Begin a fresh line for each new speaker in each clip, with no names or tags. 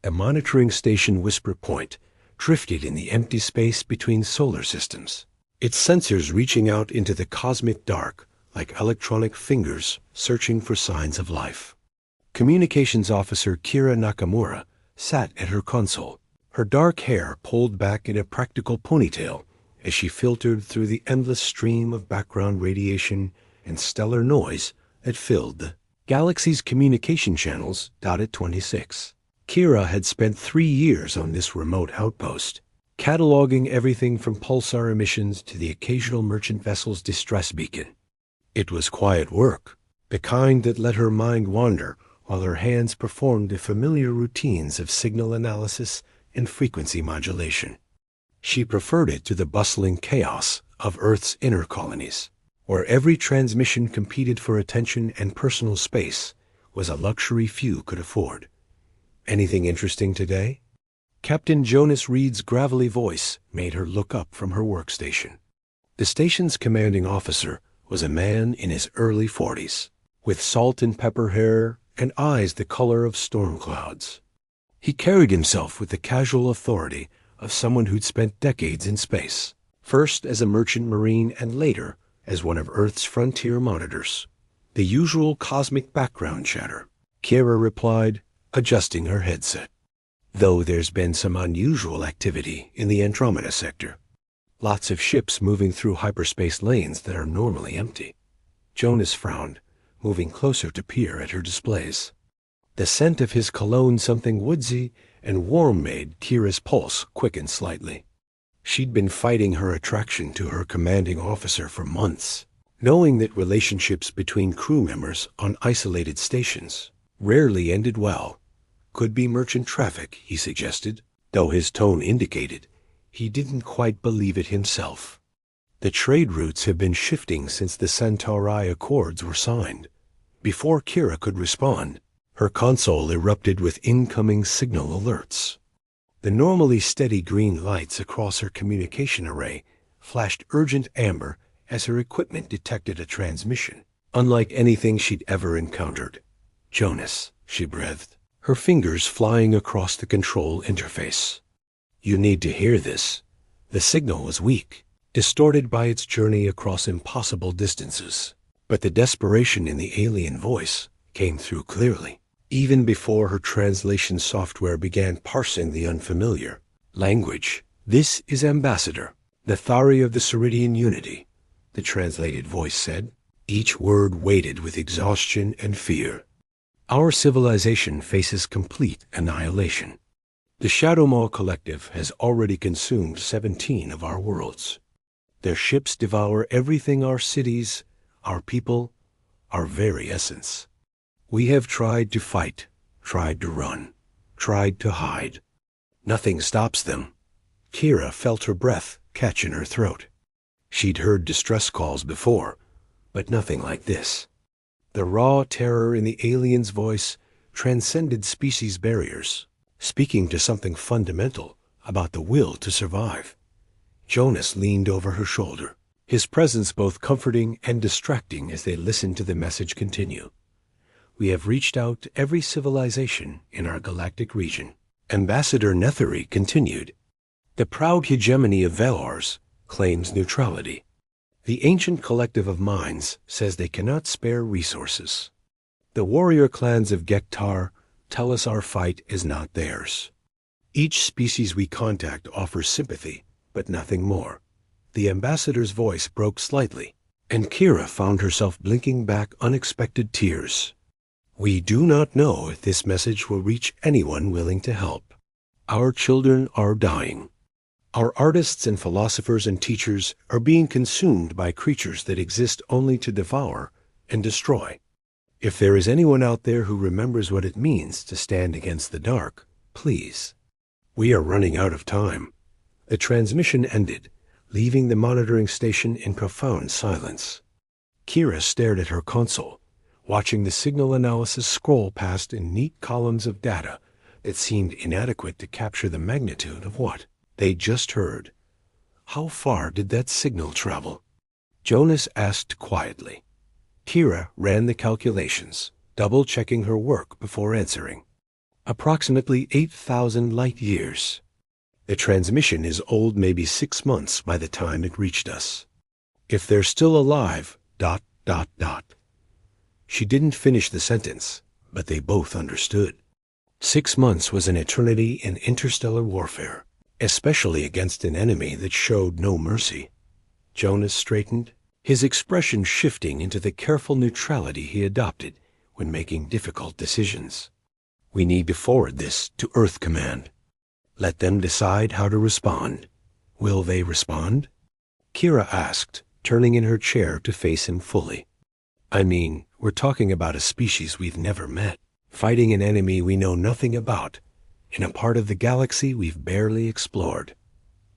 A monitoring station whisper point drifted in the empty space between solar systems, its sensors reaching out into the cosmic dark like electronic fingers searching for signs of life. Communications officer Kira Nakamura sat at her console, her dark hair pulled back in a practical ponytail as she filtered through the endless stream of background radiation and stellar noise that filled the galaxy's communication channels dotted 26. Kira had spent 3 years on this remote outpost, cataloging everything from pulsar emissions to the occasional merchant vessel's distress beacon. It was quiet work, the kind that let her mind wander while her hands performed the familiar routines of signal analysis and frequency modulation. She preferred it to the bustling chaos of Earth's inner colonies, where every transmission competed for attention and personal space was a luxury few could afford. "Anything interesting today?" Captain Jonas Reed's gravelly voice made her look up from her workstation. The station's commanding officer was a man in his early 40s, with salt and pepper hair and eyes the color of storm clouds. He carried himself with the casual authority of someone who'd spent decades in space, first as a merchant marine and later as one of Earth's frontier monitors. "The usual cosmic background chatter," Kira replied, adjusting her headset. "Though there's been some unusual activity in the Andromeda sector. Lots of ships moving through hyperspace lanes that are normally empty." Jonas frowned, moving closer to peer at her displays. The scent of his cologne, something woodsy and warm, made Kira's pulse quicken slightly. She'd been fighting her attraction to her commanding officer for months, knowing that relationships between crew members on isolated stations rarely ended well. "Could be merchant traffic," he suggested, though his tone indicated he didn't quite believe it himself. "The trade routes have been shifting since the Centauri Accords were signed." Before Kira could respond, her console erupted with incoming signal alerts. The normally steady green lights across her communication array flashed urgent amber as her equipment detected a transmission, unlike anything she'd ever encountered. "Jonas," she breathed, her fingers flying across the control interface. "You need to hear this." The signal was weak, distorted by its journey across impossible distances, but the desperation in the alien voice came through clearly, even before her translation software began parsing the unfamiliar language. "This is Ambassador, the Thari of the Ceridian Unity," the translated voice said, each word weighted with exhaustion and fear. "Our civilization faces complete annihilation. The Shadowmaw Collective has already consumed 17 of our worlds. Their ships devour everything: our cities, our people, our very essence. We have tried to fight, tried to run, tried to hide. Nothing stops them." Kira felt her breath catch in her throat. She'd heard distress calls before, but nothing like this. The raw terror in the alien's voice transcended species barriers, speaking to something fundamental about the will to survive. Jonas leaned over her shoulder, his presence both comforting and distracting as they listened to the message continue. "We have reached out to every civilization in our galactic region." Ambassador Netheri continued. "The proud hegemony of Velars claims neutrality. The ancient collective of minds says they cannot spare resources. The warrior clans of Gektar tell us our fight is not theirs. Each species we contact offers sympathy, but nothing more." The ambassador's voice broke slightly, and Kira found herself blinking back unexpected tears. "We do not know if this message will reach anyone willing to help. Our children are dying. Our artists and philosophers and teachers are being consumed by creatures that exist only to devour and destroy. If there is anyone out there who remembers what it means to stand against the dark, please." "We are running out of time." The transmission ended, leaving the monitoring station in profound silence. Kira stared at her console, watching the signal analysis scroll past in neat columns of data that seemed inadequate to capture the magnitude of what they'd just heard. How far did that signal travel? Jonas asked quietly. Kira ran the calculations, double-checking her work before answering. approximately 8,000 light years. The transmission is old maybe 6 months by the time it reached us. If they're still alive, ... She didn't finish the sentence, but they both understood. 6 months was an eternity in interstellar warfare, especially against an enemy that showed no mercy. Jonas straightened, his expression shifting into the careful neutrality he adopted when making difficult decisions. We need to forward this to Earth Command. Let them decide how to respond. Will they respond? Kira asked, turning in her chair to face him fully. I mean, we're talking about a species we've never met, fighting an enemy we know nothing about, in a part of the galaxy we've barely explored.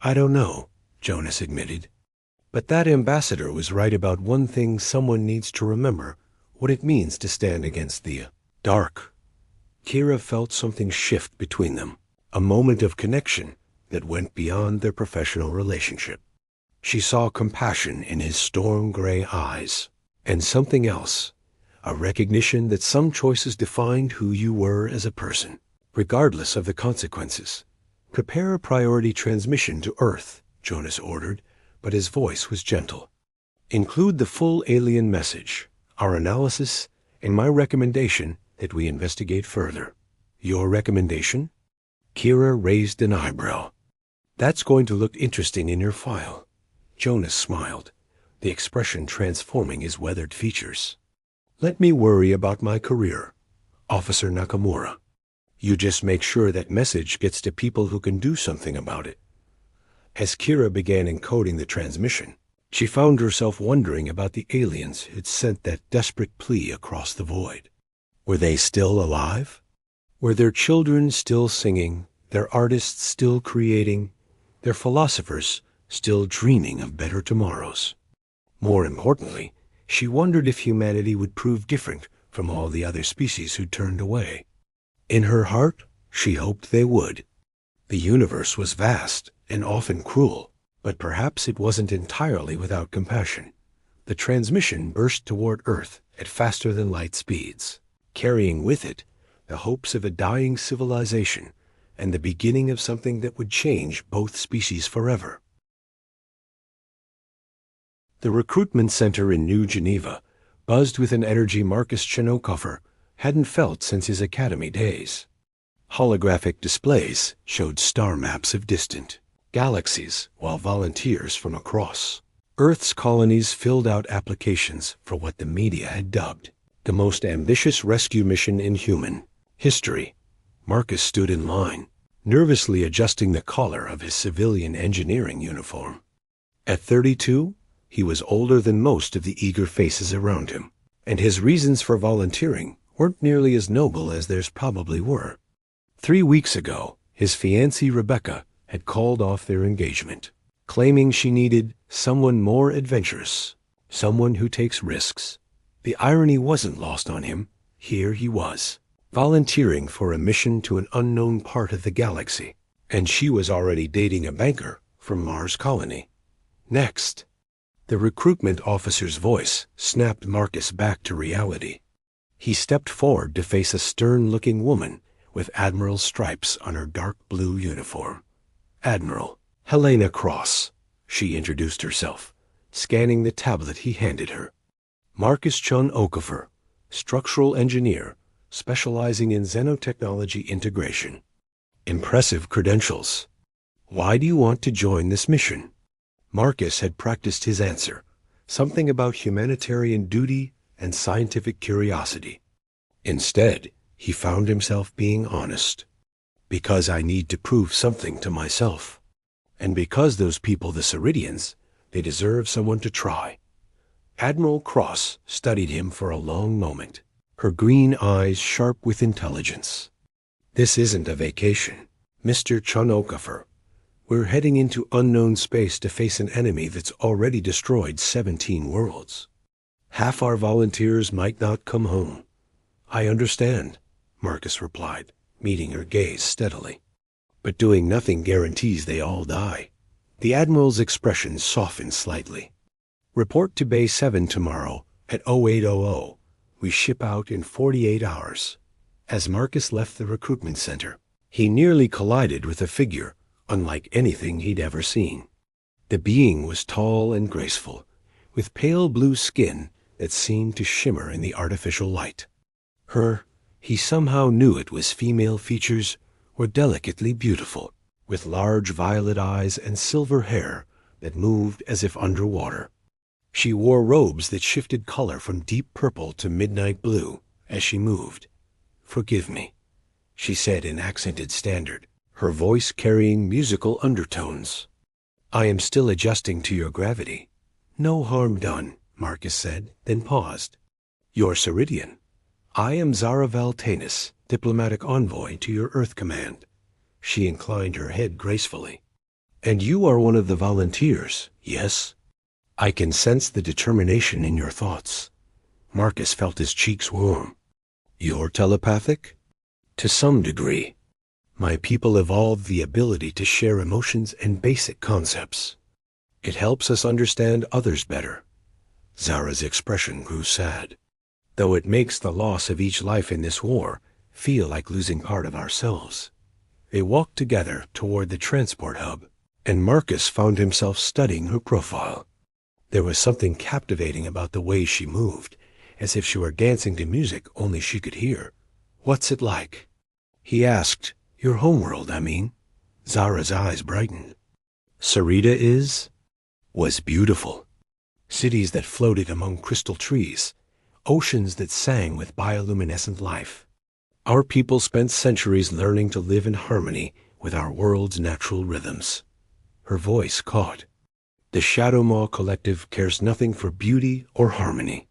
I don't know, Jonas admitted. But that ambassador was right about one thing someone needs to remember, what it means to stand against the dark. Kira felt something shift between them, a moment of connection that went beyond their professional relationship. She saw compassion in his storm-gray eyes, and something else, a recognition that some choices defined who you were as a person, regardless of the consequences. Prepare a priority transmission to Earth, Jonas ordered, but his voice was gentle. Include the full alien message, our analysis, and my recommendation that we investigate further. Your recommendation? Kira raised an eyebrow. That's going to look interesting in your file. Jonas smiled, the expression transforming his weathered features. Let me worry about my career, Officer Nakamura. You just make sure that message gets to people who can do something about it. As Kira began encoding the transmission, she found herself wondering about the aliens who'd sent that desperate plea across the void. Were they still alive? Were their children still singing, their artists still creating, their philosophers still dreaming of better tomorrows? More importantly, she wondered if humanity would prove different from all the other species who turned away. In her heart, she hoped they would. The universe was vast and often cruel, but perhaps it wasn't entirely without compassion. The transmission burst toward Earth at faster-than-light speeds, carrying with it the hopes of a dying civilization and the beginning of something that would change both species forever. The recruitment center in New Geneva buzzed with an energy Marcus Chernokoffer hadn't felt since his academy days. Holographic displays showed star maps of distant galaxies, while volunteers from across Earth's colonies filled out applications for what the media had dubbed the most ambitious rescue mission in human history. Marcus stood in line, nervously adjusting the collar of his civilian engineering uniform. At 32, he was older than most of the eager faces around him, and his reasons for volunteering weren't nearly as noble as theirs probably were. 3 weeks ago, his fiancée Rebecca had called off their engagement, claiming she needed someone more adventurous, someone who takes risks. The irony wasn't lost on him. Here he was, volunteering for a mission to an unknown part of the galaxy, and she was already dating a banker from Mars Colony. Next, the recruitment officer's voice snapped Marcus back to reality. He stepped forward to face a stern-looking woman with admiral stripes on her dark blue uniform. Admiral Helena Cross, she introduced herself, scanning the tablet he handed her. Marcus Chun Okafor, structural engineer, specializing in xenotechnology integration. Impressive credentials. Why do you want to join this mission? Marcus had practiced his answer, something about humanitarian duty and scientific curiosity. Instead, he found himself being honest. Because I need to prove something to myself. And because those people, the Ceridians, they deserve someone to try. Admiral Cross studied him for a long moment, her green eyes sharp with intelligence. This isn't a vacation, Mr. Chun Okafor. We're heading into unknown space to face an enemy that's already destroyed 17 worlds. Half our volunteers might not come home. I understand, Marcus replied, meeting her gaze steadily. But doing nothing guarantees they all die. The Admiral's expression softened slightly. Report to Bay 7 tomorrow at 0800. We ship out in 48 hours. As Marcus left the recruitment center, he nearly collided with a figure unlike anything he'd ever seen. The being was tall and graceful, with pale blue skin that seemed to shimmer in the artificial light. He somehow knew it was female features, were delicately beautiful, with large violet eyes and silver hair that moved as if underwater. She wore robes that shifted color from deep purple to midnight blue as she moved. "Forgive me," she said in accented standard, her voice carrying musical undertones. "I am still adjusting to your gravity." "No harm done," Marcus said, then paused. "You're Ceridian. I am Zara Valtanis, diplomatic envoy to your Earth Command." She inclined her head gracefully. "And you are one of the volunteers, yes? I can sense the determination in your thoughts." Marcus felt his cheeks warm. "You're telepathic?" "To some degree. My people evolved the ability to share emotions and basic concepts. It helps us understand others better." Zara's expression grew sad. "Though it makes the loss of each life in this war feel like losing part of ourselves." They walked together toward the transport hub, and Marcus found himself studying her profile. There was something captivating about the way she moved, as if she were dancing to music only she could hear. "What's it like?" he asked. "Your homeworld, I mean." Zara's eyes brightened. "Cerida was beautiful. Cities that floated among crystal trees, oceans that sang with bioluminescent life. Our people spent centuries learning to live in harmony with our world's natural rhythms." Her voice caught. "The Shadow Maw Collective cares nothing for beauty or harmony.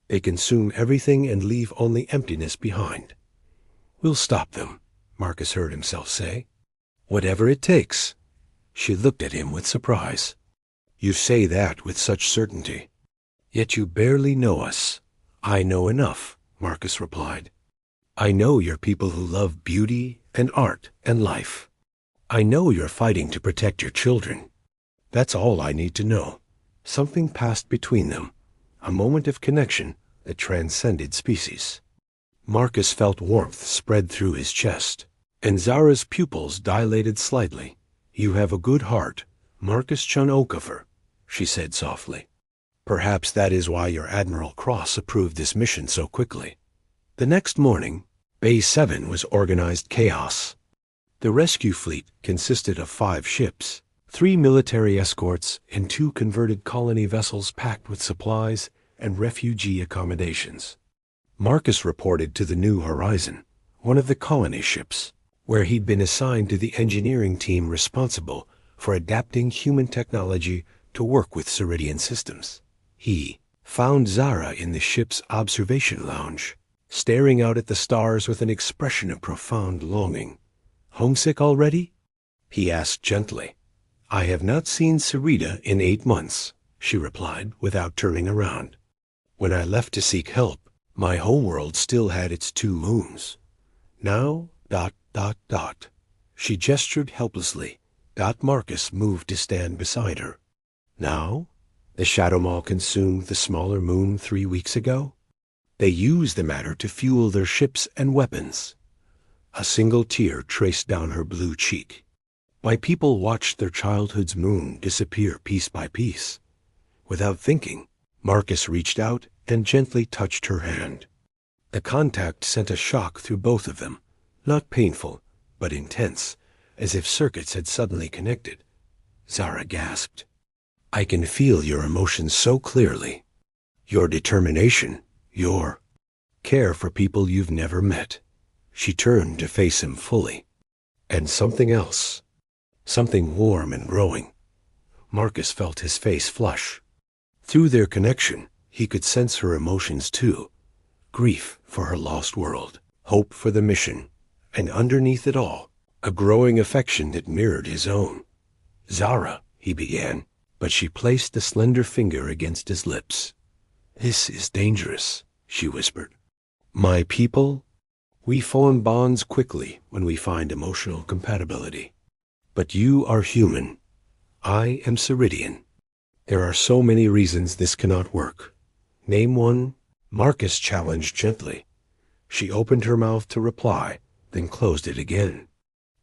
They consume everything and leave only emptiness behind." "We'll stop them," Marcus heard himself say. "Whatever it takes." She looked at him with surprise. "You say that with such certainty. Yet you barely know us." "I know enough," Marcus replied. "I know you're people who love beauty and art and life. I know you're fighting to protect your children. That's all I need to know." Something passed between them, a moment of connection that transcended species. Marcus felt warmth spread through his chest, and Zara's pupils dilated slightly. "You have a good heart, Marcus Chun Okafor," she said softly. "Perhaps that is why your Admiral Cross approved this mission so quickly." The next morning, Bay 7 was organized chaos. The rescue fleet consisted of 5 ships, 3 military escorts, and 2 converted colony vessels packed with supplies and refugee accommodations. Marcus reported to the New Horizon, one of the colony ships, where he'd been assigned to the engineering team responsible for adapting human technology to work with Ceridian systems. He found Zara in the ship's observation lounge, staring out at the stars with an expression of profound longing. "Homesick already?" he asked gently. "I have not seen Cerida in 8 months," she replied without turning around. "When I left to seek help, my homeworld still had its 2 moons. Now, ... She gestured helplessly. Marcus moved to stand beside her. "Now? The Shadow Maw consumed the smaller moon 3 weeks ago? They use the matter to fuel their ships and weapons." A single tear traced down her blue cheek. My people watched their childhood's moon disappear piece by piece. Without thinking, Marcus reached out and gently touched her hand. The contact sent a shock through both of them, not painful, but intense, as if circuits had suddenly connected. Zara gasped. "I can feel your emotions so clearly. Your determination, your care for people you've never met." She turned to face him fully. "And something else. Something warm and growing." Marcus felt his face flush. Through their connection, he could sense her emotions too. Grief for her lost world, hope for the mission, and underneath it all, a growing affection that mirrored his own. "Zara," he began, but she placed a slender finger against his lips. "This is dangerous," she whispered. "My people, we form bonds quickly when we find emotional compatibility. But you are human. I am Ceridian. There are so many reasons this cannot work." "Name one," Marcus challenged gently. She opened her mouth to reply, then closed it again.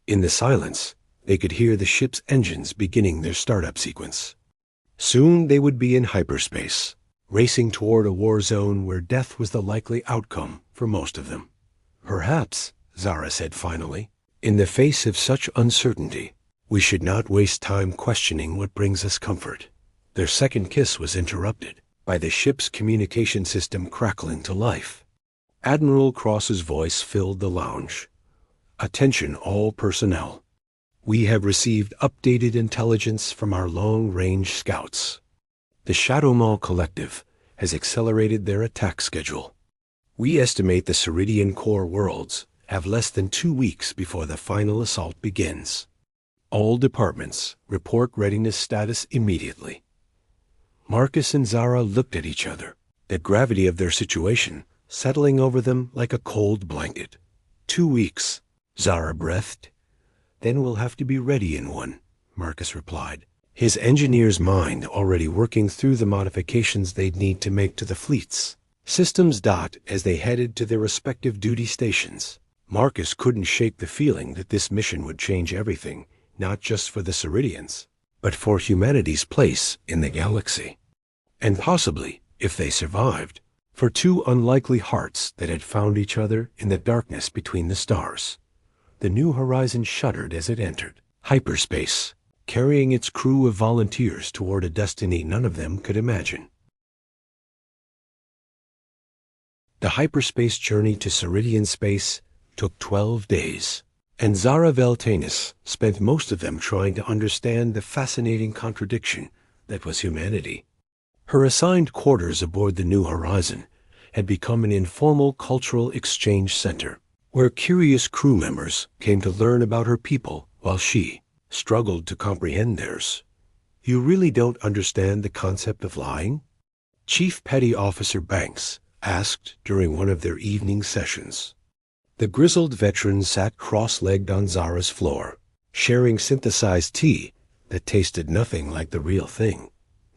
In the silence, they could hear the ship's engines beginning their startup sequence. Soon they would be in hyperspace, racing toward a war zone where death was the likely outcome for most of them. Perhaps, Zara said finally, in the face of such uncertainty, we should not waste time questioning what brings us comfort. Their second kiss was interrupted by the ship's communication system crackling to life. Admiral Cross's voice filled the lounge. Attention all personnel. We have received updated intelligence from our long-range scouts. The Shadow Mall Collective has accelerated their attack schedule. We estimate the Ceridian core worlds have less than 2 weeks before the final assault begins. All departments report readiness status immediately. Marcus and Zara looked at each other, the gravity of their situation settling over them like a cold blanket. 2 weeks, Zara breathed. Then we'll have to be ready in one, Marcus replied, his engineer's mind already working through the modifications they'd need to make to the fleets. Systems dot as they headed to their respective duty stations. Marcus couldn't shake the feeling that this mission would change everything, not just for the Ceridians, but for humanity's place in the galaxy. And possibly, if they survived, for 2 unlikely hearts that had found each other in the darkness between the stars. The New Horizon shuddered as it entered hyperspace, carrying its crew of volunteers toward a destiny none of them could imagine. The hyperspace journey to Ceridian space took 12 days, and Zara Veltanis spent most of them trying to understand the fascinating contradiction that was humanity. Her assigned quarters aboard the New Horizon had become an informal cultural exchange center, where curious crew members came to learn about her people while she struggled to comprehend theirs. You really don't understand the concept of lying? Chief Petty Officer Banks asked during one of their evening sessions. The grizzled veteran sat cross-legged on Zara's floor, sharing synthesized tea that tasted nothing like the real thing.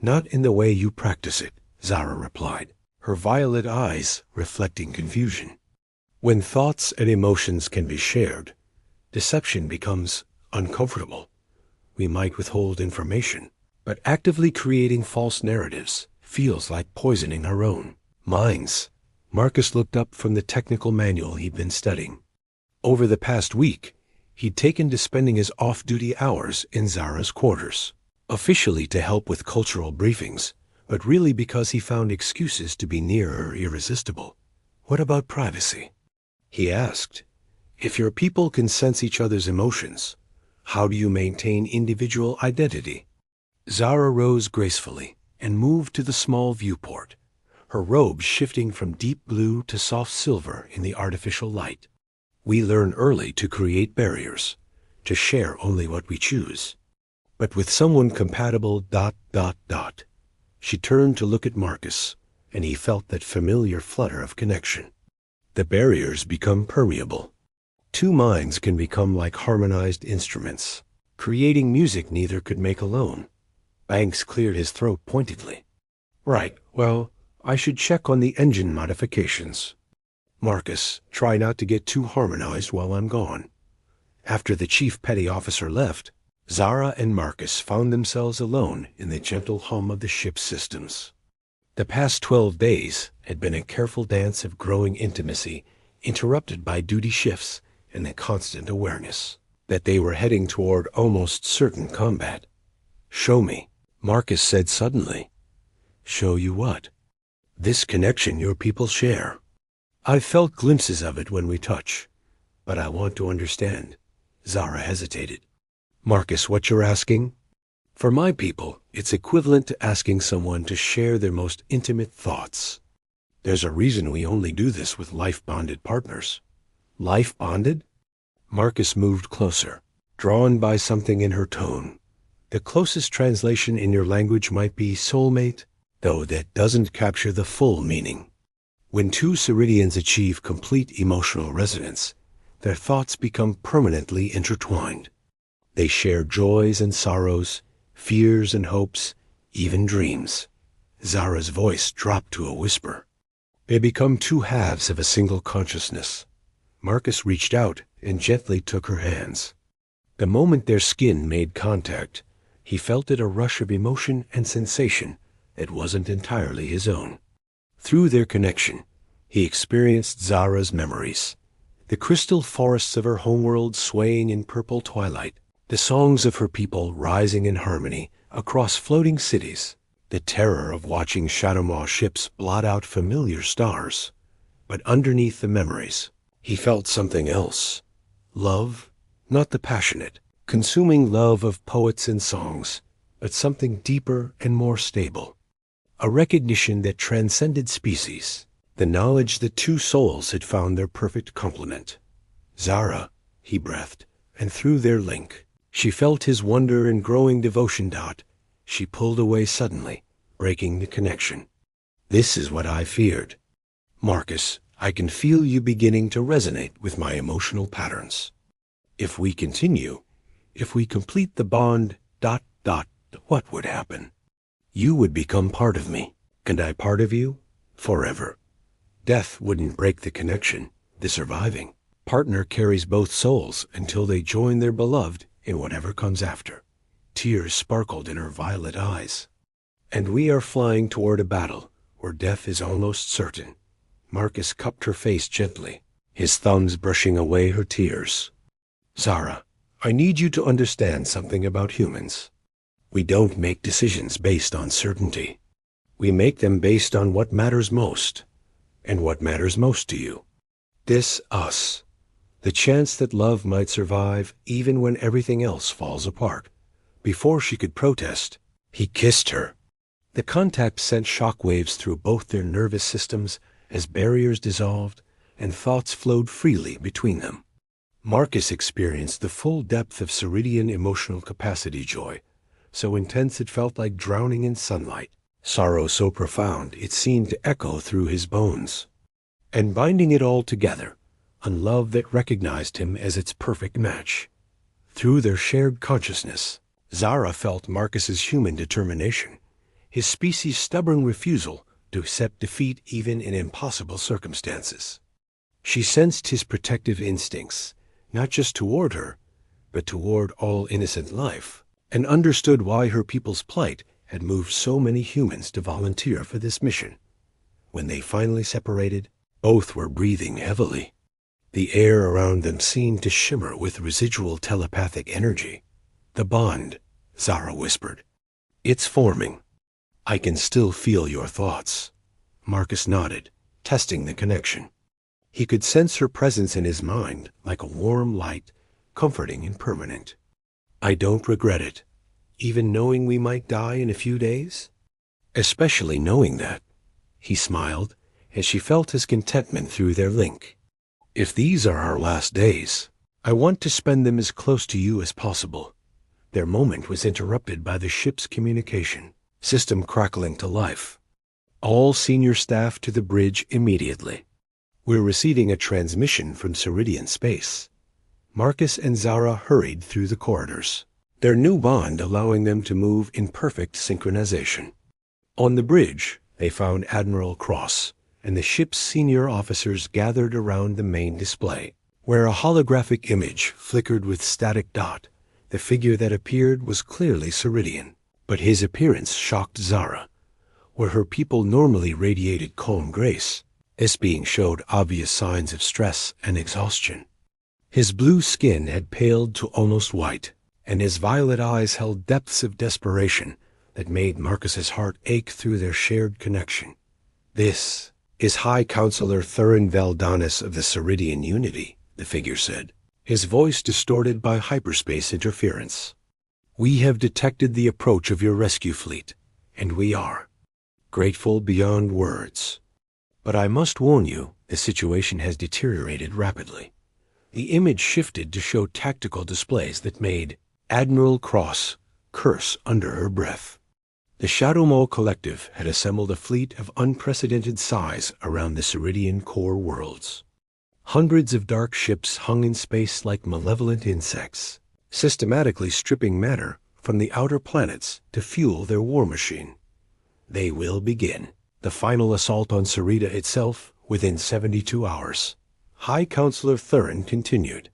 Not in the way you practice it, Zara replied, her violet eyes reflecting confusion. When thoughts and emotions can be shared, deception becomes uncomfortable. We might withhold information, but actively creating false narratives feels like poisoning our own minds. Marcus looked up from the technical manual he'd been studying. Over the past week, he'd taken to spending his off-duty hours in Zara's quarters, officially to help with cultural briefings, but really because he found excuses to be near her irresistible. What about privacy? He asked. If your people can sense each other's emotions, how do you maintain individual identity? Zara rose gracefully and moved to the small viewport, her robe shifting from deep blue to soft silver in the artificial light. We learn early to create barriers, to share only what we choose. But with someone compatible ... She turned to look at Marcus, and he felt that familiar flutter of connection. The barriers become permeable. 2 minds can become like harmonized instruments, creating music neither could make alone. Banks cleared his throat pointedly. Right, well, I should check on the engine modifications. Marcus, try not to get too harmonized while I'm gone. After the chief petty officer left, Zara and Marcus found themselves alone in the gentle hum of the ship's systems. The past 12 days had been a careful dance of growing intimacy, interrupted by duty shifts and the constant awareness that they were heading toward almost certain combat. Show me, Marcus said suddenly. Show you what? This connection your people share. I've felt glimpses of it when we touch, but I want to understand. Zara hesitated. Marcus, what you're asking? For my people, it's equivalent to asking someone to share their most intimate thoughts. There's a reason we only do this with life-bonded partners. Life-bonded? Marcus moved closer, drawn by something in her tone. The closest translation in your language might be soulmate, though that doesn't capture the full meaning. When 2 Ceridians achieve complete emotional resonance, their thoughts become permanently intertwined. They share joys and sorrows, fears and hopes, even dreams. Zara's voice dropped to a whisper. They become two halves of a single consciousness. Marcus reached out and gently took her hands. The moment their skin made contact, he felt it a rush of emotion and sensation that wasn't entirely his own. Through their connection, he experienced Zara's memories. The crystal forests of her homeworld swaying in purple twilight, the songs of her people rising in harmony across floating cities, the terror of watching Shadowmaw ships blot out familiar stars. But underneath the memories, he felt something else. Love, not the passionate, consuming love of poets and songs, but something deeper and more stable. A recognition that transcended species, the knowledge that two souls had found their perfect complement. Zara, he breathed, and through their link, she felt his wonder and growing devotion. She pulled away suddenly, breaking the connection. This is what I feared. Marcus, I can feel you beginning to resonate with my emotional patterns. If we continue, if we complete the bond, what would happen? You would become part of me, and I part of you, forever. Death wouldn't break the connection. The surviving partner carries both souls until they join their beloved in whatever comes after. Tears sparkled in her violet eyes. And we are flying toward a battle where death is almost certain. Marcus cupped her face gently, his thumbs brushing away her tears. Zara, I need you to understand something about humans. We don't make decisions based on certainty. We make them based on what matters most. And what matters most to you. This us. The chance that love might survive even when everything else falls apart. Before she could protest, he kissed her. The contact sent shockwaves through both their nervous systems as barriers dissolved and thoughts flowed freely between them. Marcus experienced the full depth of Ceridian emotional capacity joy, so intense it felt like drowning in sunlight, sorrow so profound it seemed to echo through his bones. And binding it all together, a love that recognized him as its perfect match. Through their shared consciousness, Zara felt Marcus's human determination, his species' stubborn refusal to accept defeat even in impossible circumstances. She sensed his protective instincts, not just toward her, but toward all innocent life, and understood why her people's plight had moved so many humans to volunteer for this mission. When they finally separated, both were breathing heavily. The air around them seemed to shimmer with residual telepathic energy. The bond, Zara whispered. It's forming. I can still feel your thoughts. Marcus nodded, testing the connection. He could sense her presence in his mind like a warm light, comforting and permanent. I don't regret it, even knowing we might die in a few days. Especially knowing that. He smiled as she felt his contentment through their link. If these are our last days, I want to spend them as close to you as possible. Their moment was interrupted by the ship's communication system crackling to life. All senior staff to the bridge immediately. We're receiving a transmission from Ceridian space. Marcus and Zara hurried through the corridors, their new bond allowing them to move in perfect synchronization. On the bridge, they found Admiral Cross and the ship's senior officers gathered around the main display, where a holographic image flickered with static dot. The figure that appeared was clearly Ceridian, but his appearance shocked Zara. Where her people normally radiated calm grace, this being showed obvious signs of stress and exhaustion. His blue skin had paled to almost white, and his violet eyes held depths of desperation that made Marcus's heart ache through their shared connection. This is High Counselor Thurin Valdanis of the Ceridian Unity, the figure said, his voice distorted by hyperspace interference. We have detected the approach of your rescue fleet, and we are grateful beyond words. But I must warn you, the situation has deteriorated rapidly. The image shifted to show tactical displays that made Admiral Cross curse under her breath. The Shadowmaw Collective had assembled a fleet of unprecedented size around the Ceridian core worlds. Hundreds of dark ships hung in space like malevolent insects, systematically stripping matter from the outer planets to fuel their war machine. They will begin, the final assault on Sarita itself within 72 hours. High Counselor Thurin continued.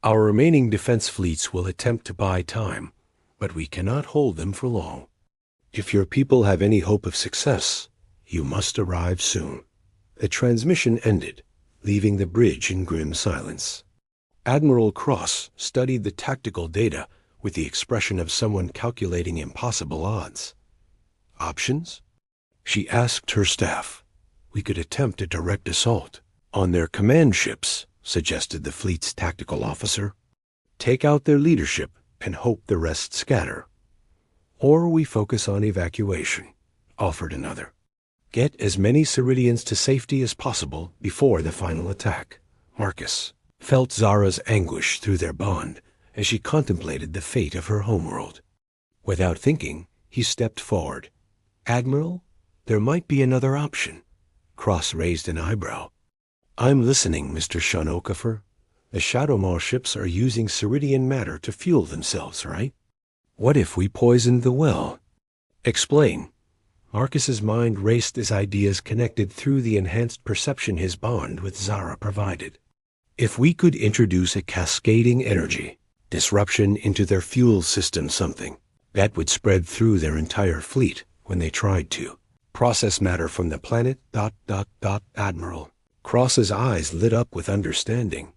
Our remaining defense fleets will attempt to buy time, but we cannot hold them for long. If your people have any hope of success, you must arrive soon. The transmission ended, leaving the bridge in grim silence. Admiral Cross studied the tactical data with the expression of someone calculating impossible odds. Options? She asked her staff. We could attempt a direct assault on their command ships, suggested the fleet's tactical officer. Take out their leadership and hope the rest scatter. Or we focus on evacuation, offered another. Get as many Ceridians to safety as possible before the final attack. Marcus felt Zara's anguish through their bond as she contemplated the fate of her homeworld. Without thinking, he stepped forward. Admiral, there might be another option. Cross raised an eyebrow. I'm listening, Mr. Shonokafer. The Shadowmaw ships are using Ceridian matter to fuel themselves, right? What if we poisoned the well? Explain. Marcus's mind raced as ideas connected through the enhanced perception his bond with Zara provided. If we could introduce a cascading energy, disruption into their fuel system something, that would spread through their entire fleet when they tried to. Process matter from the planet... Admiral. Cross's eyes lit up with understanding.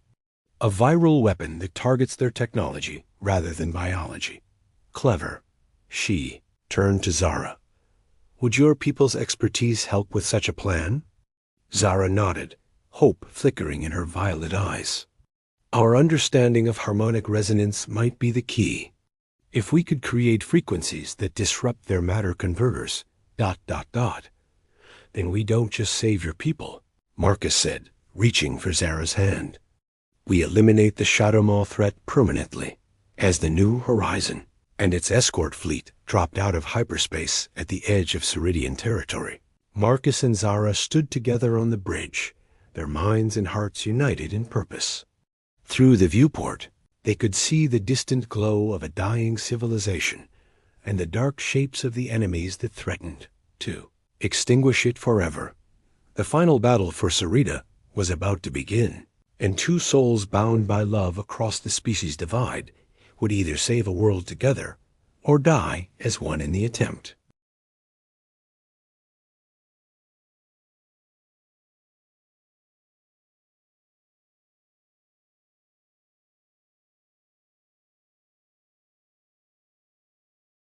A viral weapon that targets their technology rather than biology. Clever. She turned to Zara. Would your people's expertise help with such a plan? Zara nodded, hope flickering in her violet eyes. Our understanding of harmonic resonance might be the key. If we could create frequencies that disrupt their matter converters... then we don't just save your people, Marcus said, reaching for Zara's hand. We eliminate the Shadowmaw threat permanently, as the New Horizon and its escort fleet dropped out of hyperspace at the edge of Ceridian territory. Marcus and Zara stood together on the bridge, their minds and hearts united in purpose. Through the viewport, they could see the distant glow of a dying civilization and the dark shapes of the enemies that threatened to extinguish it forever. The final battle for Sarita was about to begin, and two souls bound by love across the species divide would either save a world together or die as one in the attempt.